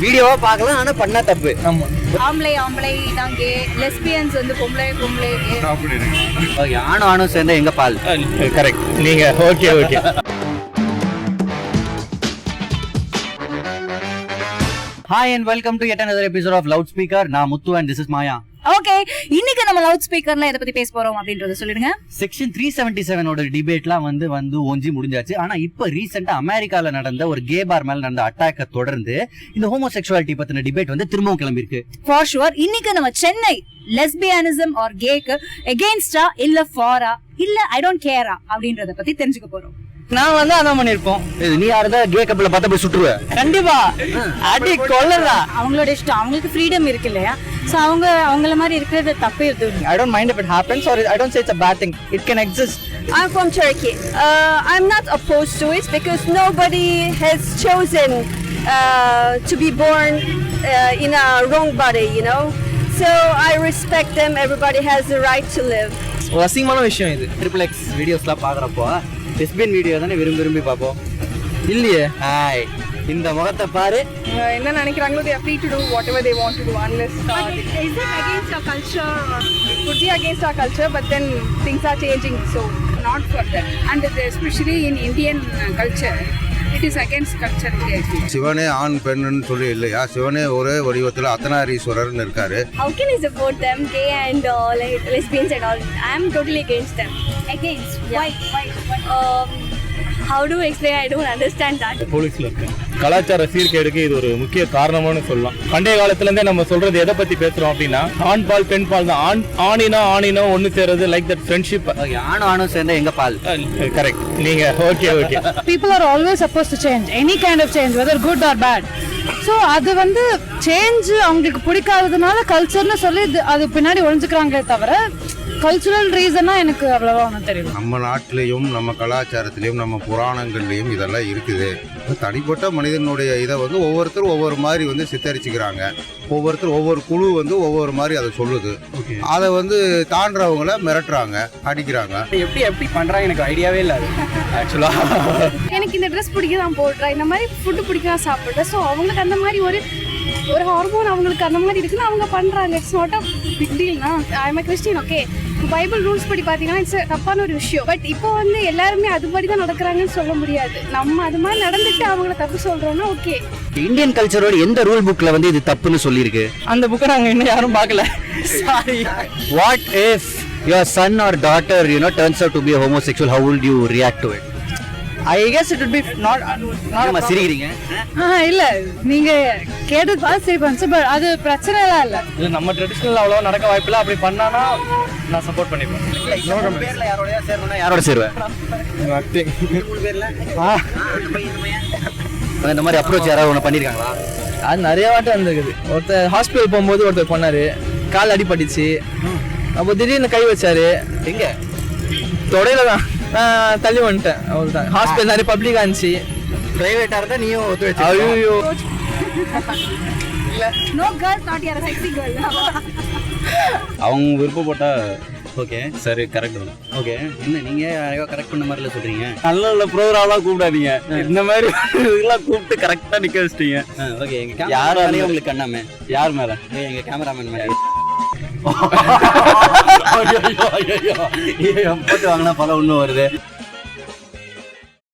வீடியோவா பார்க்கலாம் ஆனா பண்ணா தப்பு. ஆமா, ஆம்பளை ஆம்பளை தான் கே, லெஸ்பியன்ஸ் வந்து பொம்பளை பொம்பளை கே. ஓகே, ஆணும் ஆணும் சேர்ந்தா எங்க பால். கரெக்ட். நீங்க okay okay. Hi and welcome to yet another episode of Loudspeaker. நான் முத்து and this is Maya. Okay, இன்னைக்கு நம்ம லவுட் ஸ்பீக்கர்ல எதை பத்தி பேச போறோம் அப்படின்றத சொல்லிடுங்க. செக்ஷன் 377 ஓட டிபேட்லாம் வந்து ஓஞ்சி முடிஞ்சாச்சு. ஆனா இப்ப ரீசெண்டா அமெரிக்கால நடந்த ஒரு கே பார் மேல நடந்த அட்டாக்க தொடர்ந்து இந்த ஹோமோசெக்சுவாலிட்டி பத்தின டிபேட் வந்து திரும்பவும் கிளம்பிருக்கு. ஃபார் ஷுவர் இன்னைக்கு நம்ம சென்னை லெஸ்பியானிசம் ஆர் கேக்கு எகெயின்ஸ்டா இல்ல ஃபாரா இல்ல ஐ டோன்ட் கேரா அப்படின்றத பத்தி தெரிஞ்சுக்க போறோம். நான் வந்து அதான் பண்ணிருப்போம். நீ யாரதா கே கப்பல பார்த்தா போய் சுட்டுருவ? கண்டிப்பா அடி கொல்லறா. அவங்களோட இஷ்டம், அவங்களுக்கு ஃப்ரீடம் இருக்கு இல்லையா? சோ அவங்கள மாதிரி இருக்கிறது தப்பே இது. I don't mind if it happens or I don't say it's a bad thing. It can exist. I'm from Turkey. I'm not opposed to it because nobody has chosen to be born in a wrong body, you know. So I respect them. Everybody has the right to live. அசிங்கமான விஷயம் இது. XXX வீடியோஸ்லாம் பாக்குறப்போ lesbian video தானே விரும்பி பாப்போம் இல்லையே. Hi, இந்த முகத்தை பாரு. என்ன நினைக்கிறாங்களோ they are free to do whatever they want to do unless Is it against our culture or it could be against our culture, but then things are changing, so not for that, and especially in Indian culture it is against culture. சிவனே ஆண் பெண்ணுன்னு சொல்லி இல்லையா? சிவனே ஒரே வடிவத்தில் அர்த்தநாரீஸ்வரர்னு இருக்காரு. how can I support them, gay and like lesbians and all? I am totally against them. against? Yeah. Why? How do I explain? I don't understand that. போலீஸ்ல இருக்கு. கலாச்சார சீர்கேடுக்கு இது ஒரு முக்கிய காரணமானு சொல்லலாம். பண்டைய காலத்துல இருந்தே நம்ம சொல்றது எதை பத்தி பேசுறோம் அப்படின்னா ஆண் பால் பெண் பால் தான். ஆணினா ஒன்னு சேருது, லைக் தட் ஃப்ரெண்ட்ஷிப். ஓகே, ஆணும் ஆணும் சேர்ந்தா எங்க பால். கரெக்ட். நீங்க okay. People are always supposed to change, any kind of change, whether good or bad. So அது வந்து சேஞ்ச் அவங்களுக்கு பிடிக்காததுனால கல்ச்சர்னு சொல்லி அது பின்னாடி ஒழிஞ்சுக்கிறாங்களே தவிர கல்ச்சுரல் ரீசனா எனக்கு அவ்வளவா ஒன்றும் தெரியல. நம்ம நாட்டிலையும் நம்ம கலாச்சாரத்திலையும் நம்ம புராணங்கள்லையும் இதெல்லாம் இருக்குது. தனிப்பட்ட மனிதனுடைய இதை வந்து ஒவ்வொருத்தரும் ஒவ்வொரு மாதிரி வந்து சித்தரிச்சுக்கிறாங்க. ஒவ்வொருத்தரும் ஒவ்வொரு குழு வந்து ஒவ்வொரு மாதிரி அதை சொல்லுது. அதை வந்து தாண்டவங்களை மிரட்டுறாங்க, அடிக்கிறாங்க. எப்படி பண்றாங்க எனக்கு ஐடியாவே இல்லை ஆக்சுவலா. எனக்கு இந்த ட்ரெஸ் பிடிக்க தான் போடுறேன், இந்த மாதிரி ஃபுட்டு பிடிக்க தான் சாப்பிட்றேன். ஸோ அவங்களுக்கு அந்த மாதிரி ஒரு ஹார்மோன் அவங்களுக்கு அந்த மாதிரி இருக்குன்னு அவங்க பண்ணுறாங்க. இட்ஸ் நாட் அ பிக் டீல்னா. I am a Christian. Okay, Bible rules படி பார்த்தீங்கன்னா இட்ஸ் தப்பான ஒரு விஷயம். பட் இப்போ வந்து எல்லாருமே அதுபடி தான் நடக்கிறாங்கன்னு சொல்ல முடியாது. நம்ம அது மாதிரி நடந்துட்டு அவங்கள தப்பு சொல்கிறோன்னா ஓகே. இந்தியன் கல்ச்சரோட எந்த ரூல் புக்ல வந்து இது தப்புன்னு சொல்லியிருக்கு? அந்த புக்கை நாங்கள் இன்னும் யாரும் பார்க்கல. Sorry. What if your son or daughter turns out to be a homosexual? How would you react to it? I guess it would be not ஆமா, சிரிக்கிறீங்க. இல்ல நீங்க கேட்டது பார்த்து சரி பண்ணுச்சு, பட் அது பிரச்சனை எல்லாம் இல்ல. இது நம்ம ட்ரெடிஷனல் அவ்வளோ நடக்க வாய்ப்பில்லை. அப்படி பண்ணானா நான் சப்போர்ட் பண்ணிப்பேன். யாரோட சேருவேன்? இந்த மாதிரி அப்ரோச் யாராவது ஒன்று பண்ணிருக்காங்களா? அது நிறைய வாட்டி வந்திருக்குது. ஒருத்தர் ஹாஸ்பிட்டல் போகும்போது ஒருத்தர் பண்ணாரு, கால் அடிபட்டுச்சு. அப்போ திடீர்னு கை வச்சாரு. எங்க? தொடையில தான். நான் தள்ளி வந்துட்டேன். அவ்வளோதான். ஹாஸ்பிட்டல் நிறைய பப்ளிக்காக இருந்துச்சு. பிரைவேட்டா இருந்தா நீயும் ஒத்து வச்சு. ஐயோ, No girl thought you are a sexy girl. அவங்க விருப்பப்பட்டா ஓகே, சரி, கரெக்ட் தான். ஓகே, என்ன நீங்க யாரையோ கரெக்ட் பண்ண மாதிரில சொல்றீங்க? நல்ல ப்ரோக்ராம்லாம் கூப்பிடாதீங்க. இந்த மாதிரி இதெல்லாம் கூப்பிட்டு கரெக்டா நிக்க வச்சிட்டீங்க. ஓகே, எங்க யாராலே உங்களுக்கு கண்ணாம யார் மேல? எங்க கேமராமேன் மேல. போட்டு வாங்கினா பல ஒன்றும் வருது.